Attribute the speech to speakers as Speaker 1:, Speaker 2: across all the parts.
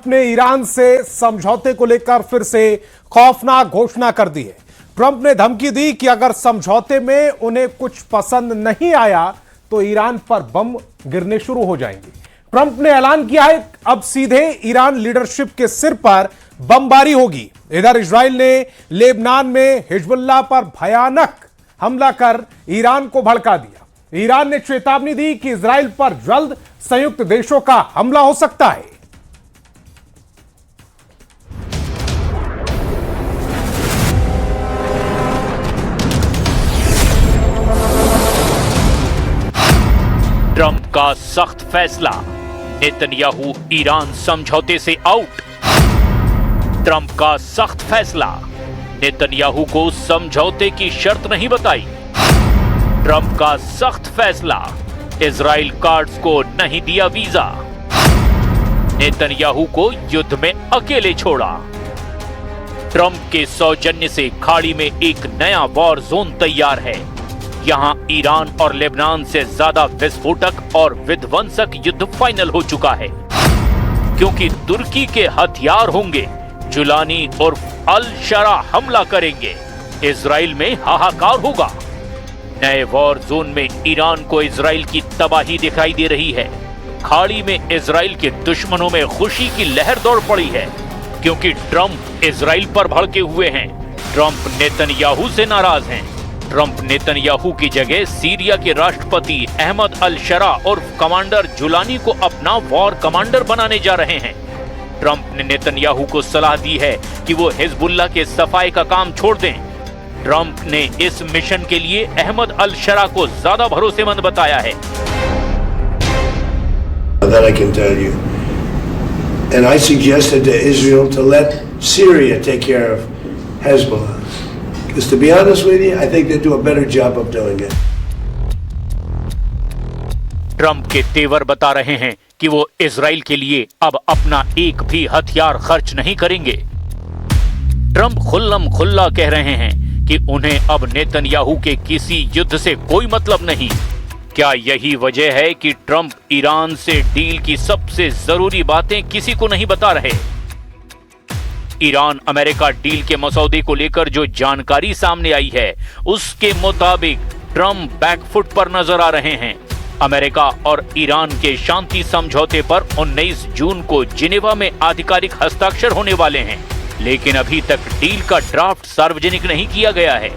Speaker 1: Trump ने Iran से समझौते को लेकर फिर से खौफनाक घोषणा कर दी है। ट्रंप ने धमकी दी कि अगर समझौते में उन्हें कुछ पसंद नहीं आया तो ईरान पर बम गिरने शुरू हो जाएंगे। ट्रंप ने ऐलान किया है अब सीधे ईरान लीडरशिप के सिर पर बमबारी होगी। इधर इजराइल ने लेबनान में हिजबुल्लाह पर भयानक हमला कर ईरान को भड़का दिया। ईरान ने चेतावनी दी कि इजराइल पर जल्द संयुक्त देशों का हमला हो सकता है।
Speaker 2: ट्रंप का सख्त फैसला, नेतन्याहू ईरान समझौते से आउट। ट्रंप का सख्त फैसला, नेतन्याहू को समझौते की शर्त नहीं बताई। ट्रंप का सख्त फैसला, इजराइल कार्ड्स को नहीं दिया वीजा। नेतन्याहू को युद्ध में अकेले छोड़ा। ट्रंप के सौजन्य से खाड़ी में एक नया वॉर जोन तैयार है। यहां ईरान और लेबनान से ज्यादा विस्फोटक और विध्वंसक युद्ध फाइनल हो चुका है, क्योंकि तुर्की के हथियार होंगे। जुलानी उर्फ अल शरा हमला करेंगे। इजराइल में हाहाकार होगा। नए वॉर जोन में ईरान को इजराइल की तबाही दिखाई दे रही है। खाड़ी में इजराइल के दुश्मनों में खुशी की लहर दौड़ पड़ी है, क्योंकि ट्रंप इजराइल पर भड़के हुए हैं। ट्रंप नेतन्याहू से नाराज हैं। ट्रंप नेतन्याहू की जगह सीरिया के राष्ट्रपति अहमद अल शरा और कमांडर जुलानी को अपना वॉर कमांडर बनाने जा रहे हैं। ट्रंप ने नेतन्याहू को सलाह दी है कि वो हिजबुल्लाह के सफाई का काम छोड़ दें। ट्रंप ने इस मिशन के लिए अहमद अल शरा को ज्यादा भरोसेमंद बताया है।
Speaker 3: That I can tell you. And I suggested to Israel to let Syria take care of Hezbollah. Because to be honest with you, I think they do a better job of doing it.
Speaker 2: Trump के तेवर बता रहे हैं कि वो Israel के लिए अब अपना एक भी हथियार खर्च नहीं करेंगे। ट्रंप खुल्लम खुल्ला कह रहे हैं कि उन्हें अब नेतन्याहू के किसी युद्ध से कोई मतलब नहीं। क्या यही वजह है कि ट्रंप ईरान से डील की सबसे जरूरी बातें किसी को नहीं बता रहे? ईरान अमेरिका डील के मसौदे को लेकर जो जानकारी सामने आई है, उसके मुताबिक ट्रंप बैकफुट पर नजर आ रहे हैं। अमेरिका और ईरान के शांति समझौते पर 19 जून को जिनेवा में आधिकारिक हस्ताक्षर होने वाले हैं, लेकिन अभी तक डील का ड्राफ्ट सार्वजनिक नहीं किया गया है।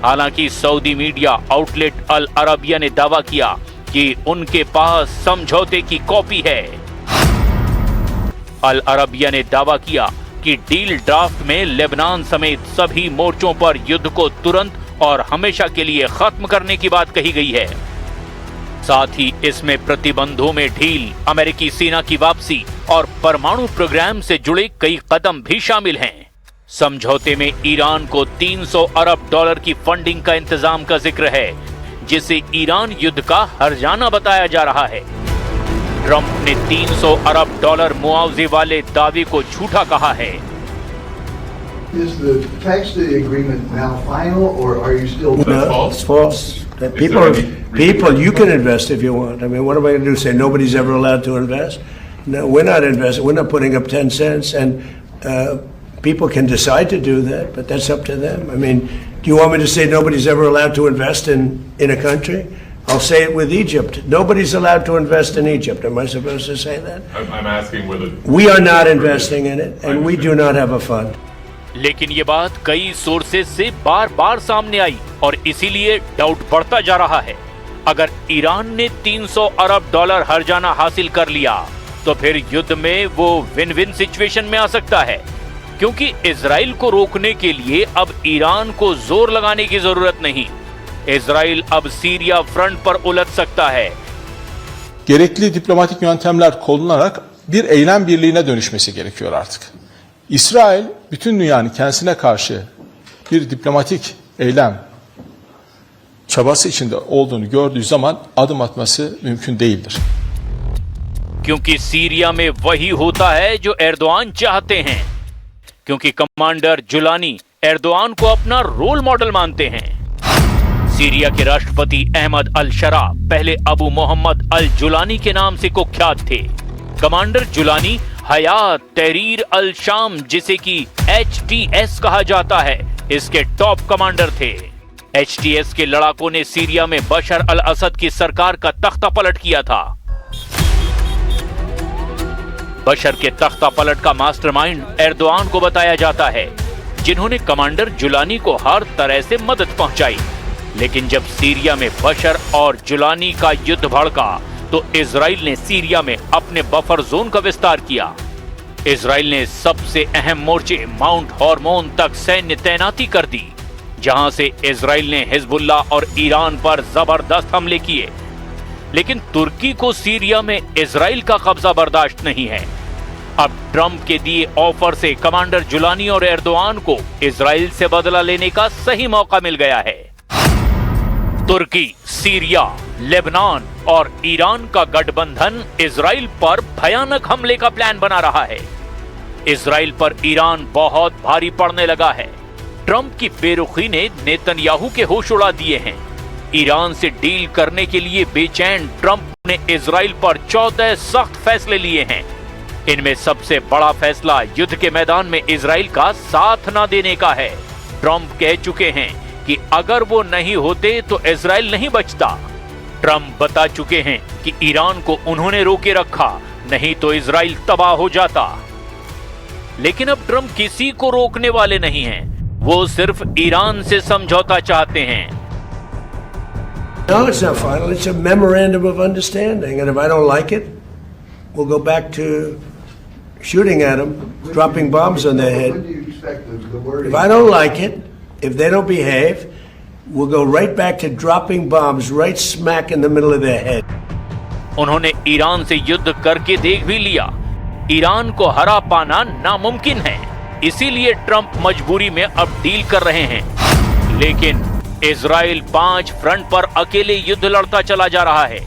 Speaker 2: हालांकि सऊदी मीडिया आउटलेट अल अरबिया ने दावा किया कि उनके पास समझौते की कॉपी है। अल अरबिया ने दावा किया कि डील ड्राफ्ट में लेबनान समेत सभी मोर्चों पर युद्ध को तुरंत और हमेशा के लिए खत्म करने की बात कही गई है। साथ ही इसमें प्रतिबंधों में ढील, अमेरिकी सेना की वापसी और परमाणु प्रोग्राम से जुड़े कई कदम भी शामिल हैं। समझौते में ईरान को 300 अरब डॉलर की फंडिंग का इंतजाम का जिक्र है, जिसे ईरान युद्ध का हर्जाना बताया जा रहा है। ट्रंप ने 300 अरब डॉलर मुआवजे वाले दावे को झूठा कहा है।
Speaker 4: Is the text of the agreement now final, or are you still?
Speaker 3: No, it's false. People, you can invest if you want. I mean, what am I going to do? Say nobody's ever allowed to invest? No, we're not investing. We're not putting up 10 cents, and people can decide to do that, but that's up to them. I mean, do you want me to say nobody's ever allowed to invest in a country? I'll say it with Egypt. Nobody's allowed to invest in Egypt. Am I supposed to say that?
Speaker 5: I'm asking whether
Speaker 3: we are not investing in it, and we do not have a fund.
Speaker 2: लेकिन ये बात कई sources से बार-बार सामने आई और इसीलिए doubt बढ़ता जा रहा है। अगर ईरान ने 300 अरब डॉलर हर्जाना हासिल कर लिया, तो फिर युद्ध में वो विन विन सिचुएशन में आ सकता है, क्योंकि इजराइल को रोकने के लिए अब ईरान को जोर लगाने की जरूरत नहीं। इजराइल अब सीरिया फ्रंट पर उलझ सकता है।
Speaker 6: Gerekli diplomatik yöntemler kullanılarak bir eylem birliğine dönüşmesi gerekiyor artık. İsrail bütün dünyanın kendisine karşı bir diplomatik eylem çabası içinde olduğunu gördüğü zaman adım atması mümkün değildir.
Speaker 2: क्योंकि सीरिया में वही होता है जो एर्दोआन चाहते हैं, क्योंकि कमांडर जुलानी एर्दोआन को अपना रोल मॉडल मानते हैं। सीरिया के राष्ट्रपति अहमद अल शरा पहले अबू मोहम्मद अल जुलानी के नाम से कुख्यात थे। कमांडर जुलानी हयात तहरीर अल शाम, जिसे कि HTS कहा जाता है, इसके टॉप कमांडर थे। HTS के लड़ाकों ने सीरिया में बशर अल असद की सरकार का तख्ता पलट किया था। बशर के तख्ता पलट का मास्टरमाइंड एर्दोआन को बताया जाता है, जिन्होंने कमांडर जुलानी को हर तरह से मदद पहुंचाई। लेकिन जब सीरिया में बशर और जुलानी का युद्ध भड़का तो इजराइल ने सीरिया में अपने बफर जोन का विस्तार किया। इजराइल ने सबसे अहम मोर्चे माउंट हॉर्मोन तक सैन्य तैनाती कर दी, जहां से इजराइल ने हिजबुल्ला और ईरान पर जबरदस्त हमले किए। लेकिन तुर्की को सीरिया में इजराइल का कब्जा बर्दाश्त नहीं है। अब ट्रंप के दिए ऑफर से कमांडर जुलानी और एर्दोआन को इजराइल से बदला लेने का सही मौका मिल गया है। तुर्की, सीरिया, लेबनान और ईरान का गठबंधन इजराइल पर भयानक हमले का प्लान बना रहा है। इजराइल पर ईरान बहुत भारी पड़ने लगा है। ट्रंप की बेरुखी ने नेतन्याहू के होश उड़ा दिए हैं। ईरान से डील करने के लिए बेचैन ट्रंप ने इजराइल पर 14 सख्त फैसले लिए हैं। इनमें सबसे बड़ा फैसला युद्ध के मैदान में इजराइल का साथ न देने का है। ट्रंप कह चुके हैं कि अगर वो नहीं होते तो इजराइल नहीं बचता। ट्रंप बता चुके हैं कि ईरान को उन्होंने रोके रखा, नहीं तो इजराइल तबाह हो जाता। लेकिन अब ट्रंप किसी को रोकने वाले नहीं हैं। वो सिर्फ ईरान से समझौता चाहते हैं।
Speaker 3: No, it's not final. It's a memorandum of understanding. And if I don't like it, we'll go back to shooting at them, dropping bombs on their head.
Speaker 4: When do you expect the wording?
Speaker 3: If I don't like it, if they don't behave, we'll go right back to dropping bombs right smack in the middle of their head.
Speaker 2: उन्होंने Iran से युद्ध करके देख भी लिया। Iran को हरा पाना नामुमकिन है, इसीलिए ट्रंप मजबूरी में अब डील कर रहे हैं। लेकिन इजराइल 5 फ्रंट पर अकेले युद्ध लड़ता चला जा रहा है।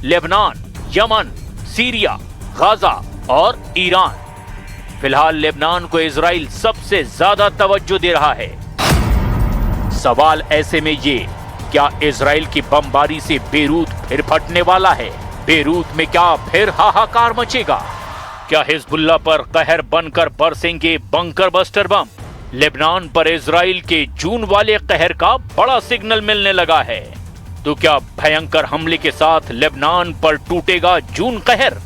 Speaker 2: लेबनान, यमन, सीरिया, गाजा और ईरान। फिलहाल लेबनान को इजराइल सबसे ज्यादा तवज्जो दे रहा है। सवाल ऐसे में ये, क्या इजराइल की बमबारी से बेरूत फिर फटने वाला है? बेरूत में क्या फिर हाहाकार मचेगा? क्या हिजबुल्लाह पर कहर बनकर बरसेंगे बंकर बस्टर बम? लेबनान पर इजराइल के जून वाले कहर का बड़ा सिग्नल मिलने लगा है। तो क्या भयंकर हमले के साथ लेबनान पर टूटेगा जून कहर?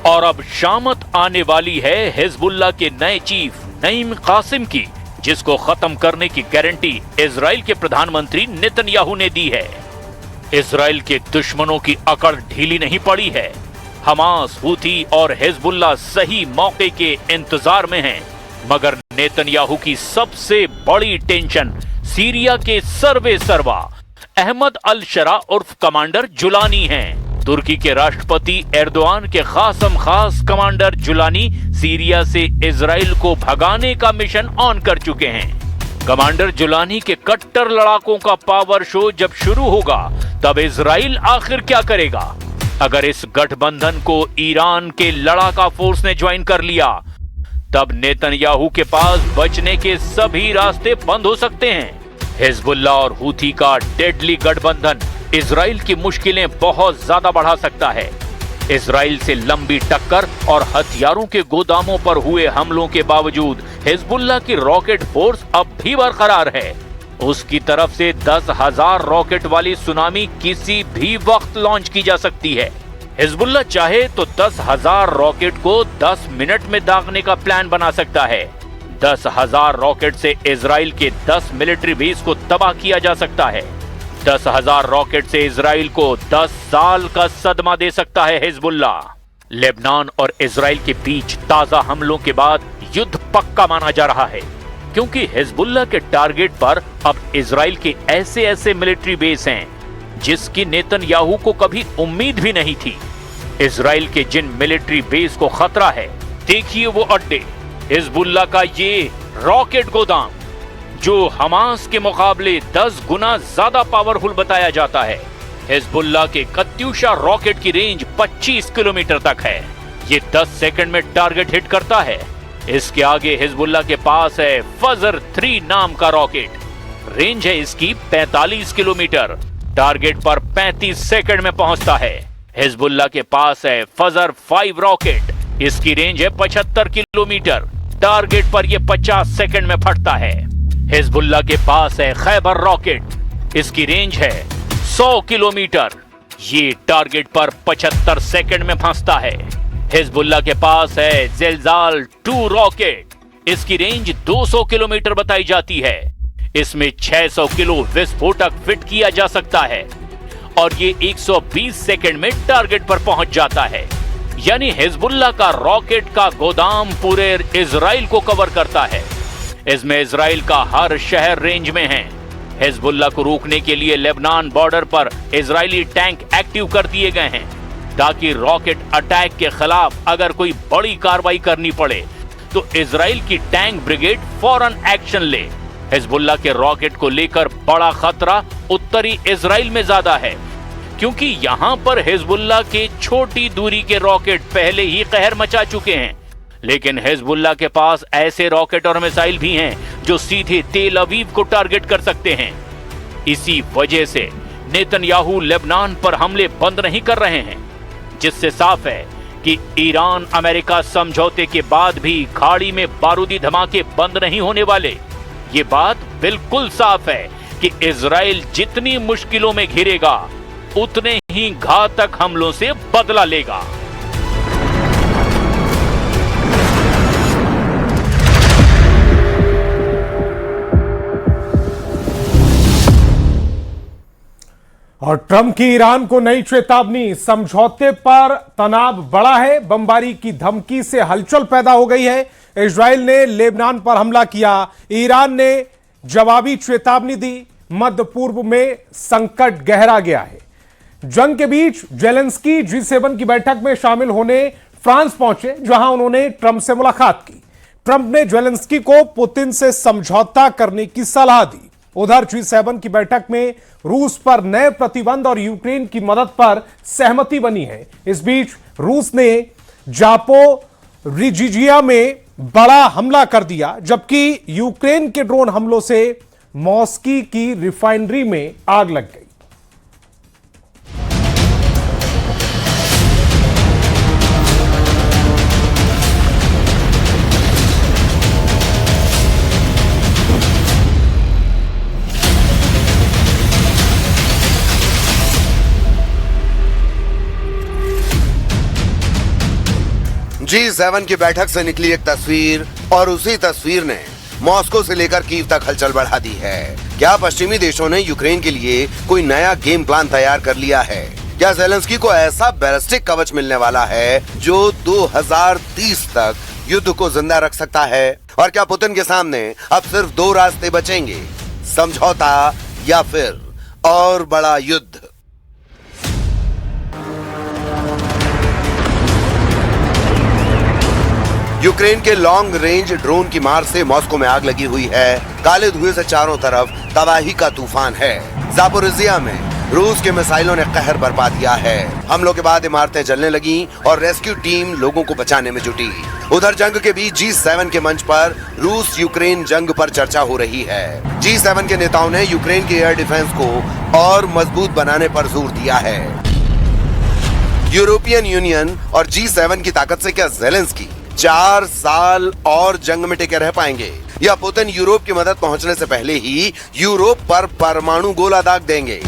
Speaker 2: और अब शामत आने वाली है हिजबुल्लाह के नए चीफ नईम कासिम की, जिसको खत्म करने की गारंटी इजराइल के प्रधानमंत्री नेतन्याहू ने दी है। इजराइल के दुश्मनों की अकड़ ढीली नहीं पड़ी है। हमास, हूथी और हिजबुल्लाह सही मौके के इंतजार में हैं। मगर नेतन्याहू की सबसे बड़ी टेंशन सीरिया के सर्वे सर्वा अहमद अल शरा उर्फ कमांडर जुलानी हैं। तुर्की के राष्ट्रपति एर्दोआन के खासम खास कमांडर जुलानी सीरिया से इजराइल को भगाने का मिशन ऑन कर चुके हैं। कमांडर जुलानी के कट्टर लड़ाकों का पावर शो जब शुरू होगा, तब इजराइल आखिर क्या करेगा? अगर इस गठबंधन को ईरान के लड़ाका फोर्स ने ज्वाइन कर लिया, तब नेतन्याहू के पास बचने के सभी रास्ते बंद हो सकते हैं। हिजबुल्लाह और हूथी का डेडली गठबंधन इजराइल की मुश्किलें बहुत ज्यादा बढ़ा सकता है। इजराइल से लंबी टक्कर और हथियारों के गोदामों पर हुए हमलों के बावजूद हिजबुल्लाह की रॉकेट फोर्स अब भी बरकरार है। उसकी तरफ से 10,000 रॉकेट वाली सुनामी किसी भी वक्त लॉन्च की जा सकती है। हिजबुल्लाह चाहे तो 10,000 रॉकेट को 10 मिनट में दागने का प्लान बना सकता है। 10,000 रॉकेट से इजराइल के 10 मिलिट्री बेस को तबाह किया जा सकता है। 10,000 रॉकेट से इजराइल को 10 साल का सदमा दे सकता है हिजबुल्लाह। लेबनान और इजराइल के बीच ताजा हमलों के बाद युद्ध पक्का माना जा रहा है, क्योंकि हिजबुल्लाह के टारगेट पर अब इजराइल के ऐसे मिलिट्री बेस हैं जिसकी नेतन्याहू को कभी उम्मीद भी नहीं थी। इजराइल के जिन मिलिट्री बेस को खतरा है, देखिए वो अड्डे, हिजबुल्लाह का ये रॉकेट गोदाम जो हमास के मुकाबले 10 गुना ज्यादा पावरफुल बताया जाता है। हिजबुल्लाह के कत्यूशा रॉकेट की रेंज 25 किलोमीटर तक है। ये 10 सेकंड में टारगेट हिट करता है। इसके आगे हिजबुल्लाह के पास है फजर 3 नाम का रॉकेट। रेंज है इसकी 45 किलोमीटर, टारगेट पर 35 सेकंड में पहुंचता है। हिजबुल्लाह के पास है फजर 5 रॉकेट। इसकी रेंज है 75 किलोमीटर। टारगेट पर यह 50 सेकंड में फटता है। हिजबुल्लाह के पास है खैबर रॉकेट, इसकी रेंज है 100 किलोमीटर। ये टारगेट पर 75 सेकंड में फंसता है। हिजबुल्लाह के पास है ज़िलज़ाल 2 रॉकेट, इसकी रेंज 200 किलोमीटर बताई जाती है। इसमें 600 किलो विस्फोटक फिट किया जा सकता है और ये 120 सेकंड में टारगेट पर पहुंच जाता है। यानी हिजबुल्लाह का रॉकेट का गोदाम पूरे इजराइल को कवर करता है। इसमें इजराइल का हर शहर रेंज में है। हिजबुल्लाह को रोकने के लिए लेबनान बॉर्डर पर इजरायली टैंक एक्टिव कर दिए गए हैं ताकि रॉकेट अटैक के खिलाफ अगर कोई बड़ी कार्रवाई करनी पड़े तो इजराइल की टैंक ब्रिगेड फौरन एक्शन ले। हिजबुल्लाह के रॉकेट को लेकर बड़ा खतरा उत्तरी इजराइल में ज्यादा है, क्योंकि यहां पर हिजबुल्लाह के छोटी दूरी के रॉकेट पहले ही कहर मचा चुके हैं। लेकिन हिजबुल्लाह के पास ऐसे रॉकेट और मिसाइल भी हैं जो सीधे तेल अवीव को टारगेट कर सकते हैं। इसी वजह से नेतन्याहू लेबनान पर हमले बंद नहीं कर रहे हैं, जिससे साफ है कि ईरान अमेरिका समझौते के बाद भी खाड़ी में बारूदी धमाके बंद नहीं होने वाले। ये बात बिल्कुल साफ है कि इजराइल जितनी मुश्किलों में घिरेगा उतने ही घातक हमलों से बदला लेगा।
Speaker 1: और ट्रंप की ईरान को नई चेतावनी, समझौते पर तनाव बढ़ा है। बमबारी की धमकी से हलचल पैदा हो गई है। इजराइल ने लेबनान पर हमला किया, ईरान ने जवाबी चेतावनी दी। मध्य पूर्व में संकट गहरा गया है। जंग के बीच जेलेंस्की G7 की बैठक में शामिल होने फ्रांस पहुंचे, जहां उन्होंने ट्रंप से मुलाकात की। ट्रंप ने जेलेंस्की को पुतिन से समझौता करने की सलाह दी। उधर G7 की बैठक में रूस पर नए प्रतिबंध और यूक्रेन की मदद पर सहमति बनी है। इस बीच रूस ने जापोरिजिया में बड़ा हमला कर दिया, जबकि यूक्रेन के ड्रोन हमलों से मॉस्को की रिफाइनरी में आग लग गई।
Speaker 5: G7 की बैठक से निकली एक तस्वीर और उसी तस्वीर ने मॉस्को से लेकर कीव तक हलचल बढ़ा दी है। क्या पश्चिमी देशों ने यूक्रेन के लिए कोई नया गेम प्लान तैयार कर लिया है? क्या ज़ेलेंस्की को ऐसा बैलिस्टिक कवच मिलने वाला है जो 2030 तक युद्ध को जिंदा रख सकता है? और क्या पुतिन के सामने अब सिर्फ 2 रास्ते बचेंगे, समझौता या फिर और बड़ा युद्ध? यूक्रेन के लॉन्ग रेंज ड्रोन की मार से मॉस्को में आग लगी हुई है। काले धुएं से चारों तरफ तबाही का तूफान है। ज़ापोरिजिया में रूस के मिसाइलों ने कहर बरपा दिया है। हमलों के बाद इमारतें जलने लगी और रेस्क्यू टीम लोगों को बचाने में जुटी। उधर जंग के बीच G7 के मंच पर रूस यूक्रेन जंग पर चर्चा हो रही है। G7 के नेताओं ने यूक्रेन के एयर डिफेंस को और मजबूत बनाने पर जोर दिया है। यूरोपियन यूनियन और G7 की ताकत से क्या ज़ेलेंस्की 4 साल और जंग में टिके रह पाएंगे, या पुतिन यूरोप की मदद पहुंचने से पहले ही यूरोप पर परमाणु गोला दाग देंगे?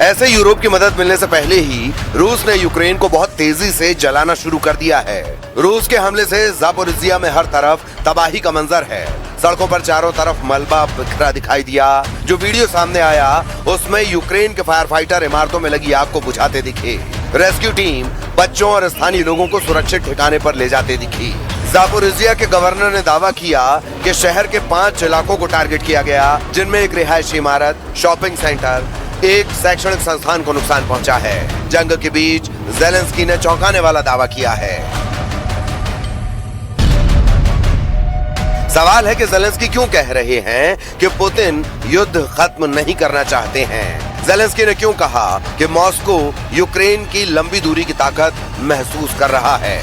Speaker 5: ऐसे यूरोप की मदद मिलने से पहले ही रूस ने यूक्रेन को बहुत तेजी से जलाना शुरू कर दिया है। रूस के हमले से ज़ापोरिजिया में हर तरफ तबाही का मंजर है। सड़कों पर चारों तरफ मलबा बिखरा दिखाई दिया। जो वीडियो सामने आया उसमें यूक्रेन के फायर फाइटर इमारतों में लगी आग को बुझाते दिखे। रेस्क्यू टीम बच्चों और स्थानीय लोगों को सुरक्षित ठिकाने पर ले जाते दिखी। ज़ापोरिजिया के गवर्नर ने दावा किया कि शहर के 5 इलाकों को टारगेट किया गया, जिनमें एक रिहायशी इमारत, शॉपिंग सेंटर, एक शैक्षणिक संस्थान को नुकसान पहुंचा है। जंग के बीच ज़ेलेंस्की ने चौंकाने वाला दावा किया है। सवाल है कि ज़ेलेंस्की क्यों कह रहे हैं कि पुतिन युद्ध खत्म नहीं करना चाहते हैं? ज़ेलेंस्की ने क्यों कहा कि मॉस्को यूक्रेन की लंबी दूरी की ताकत महसूस कर रहा है?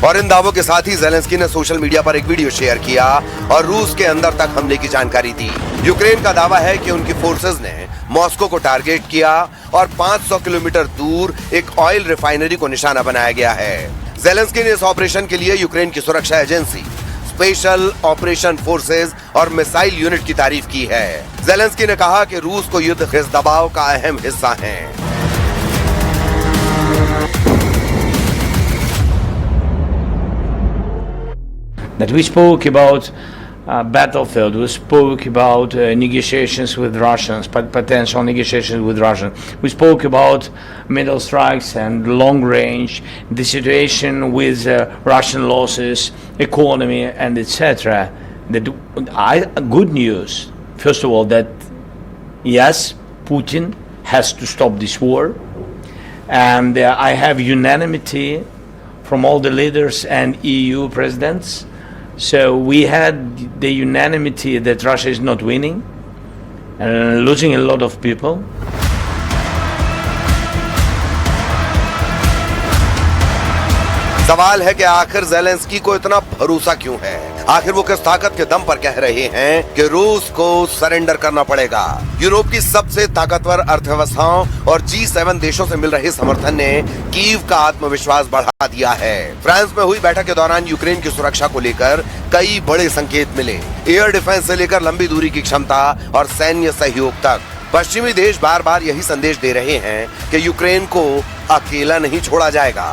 Speaker 5: और इन दावों के साथ ही ज़ेलेंस्की ने सोशल मीडिया पर एक वीडियो शेयर किया और रूस के अंदर तक हमले की जानकारी दी। यूक्रेन का दावा है कि उनकी फोर्सेज ने मॉस्को को टारगेट किया और 500 किलोमीटर दूर एक ऑयल रिफाइनरी को निशाना बनाया गया है। ज़ेलेंस्की ने इस ऑपरेशन के लिए यूक्रेन की सुरक्षा एजेंसी, स्पेशल ऑपरेशन फोर्सेज और मिसाइल यूनिट की तारीफ की है। ज़ेलेंस्की ने कहा कि रूस को युद्ध के दबाव का अहम हिस्सा है।
Speaker 7: That we spoke about battlefield, we spoke about negotiations with Russians, potential negotiations with Russians. We spoke about middle strikes and long range, the situation with Russian losses, economy, and etc. Good news, first of all, that yes, Putin has to stop this war, and I have unanimity from all the leaders and EU presidents. So we had the unanimity that Russia is not winning and losing a lot of people.
Speaker 5: सवाल है कि आखिर Zelensky को इतना भरोसा क्यों है? आखिर वो किस ताकत के दम पर कह रहे हैं कि रूस को सरेंडर करना पड़ेगा? यूरोप की सबसे ताकतवर अर्थव्यवस्थाओं और G7 देशों से मिल रहे समर्थन ने कीव का आत्मविश्वास बढ़ा दिया है। फ्रांस में हुई बैठक के दौरान यूक्रेन की सुरक्षा को लेकर कई बड़े संकेत मिले। एयर डिफेंस से लेकर लंबी दूरी की क्षमता और सैन्य सहयोग तक पश्चिमी देश बार बार यही संदेश दे रहे हैं कि यूक्रेन को अकेला नहीं छोड़ा जाएगा।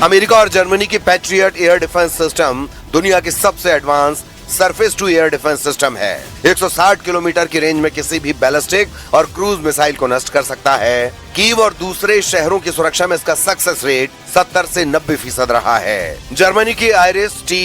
Speaker 5: अमेरिका और जर्मनी की पैट्रियट एयर डिफेंस सिस्टम दुनिया की सबसे advance surface to air defence system है। 160 किलोमीटर की रेंज में किसी भी बैलिस्टिक और क्रूज मिसाइल को नष्ट कर सकता है। कीव और दूसरे शहरों की सुरक्षा में इसका सक्सेस रेट 70 से 90% रहा है। जर्मनी की IRIS-T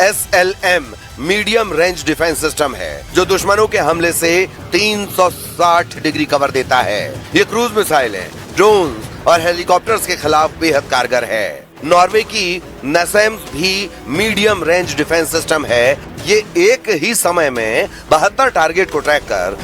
Speaker 5: SLM medium range defence system है जो दुश्मनों के हमले से 360 डिग्री कवर देता है। ये क्रूज मिसाइलें, ड्रोन और हेलीकॉप्टर्स के खिलाफ बेहद कारगर है। नॉर्वे की नसेम्स भी मीडियम रेंज डिफेंस सिस्टम है। ये एक ही समय में 72 टारगेट को ट्रैक कर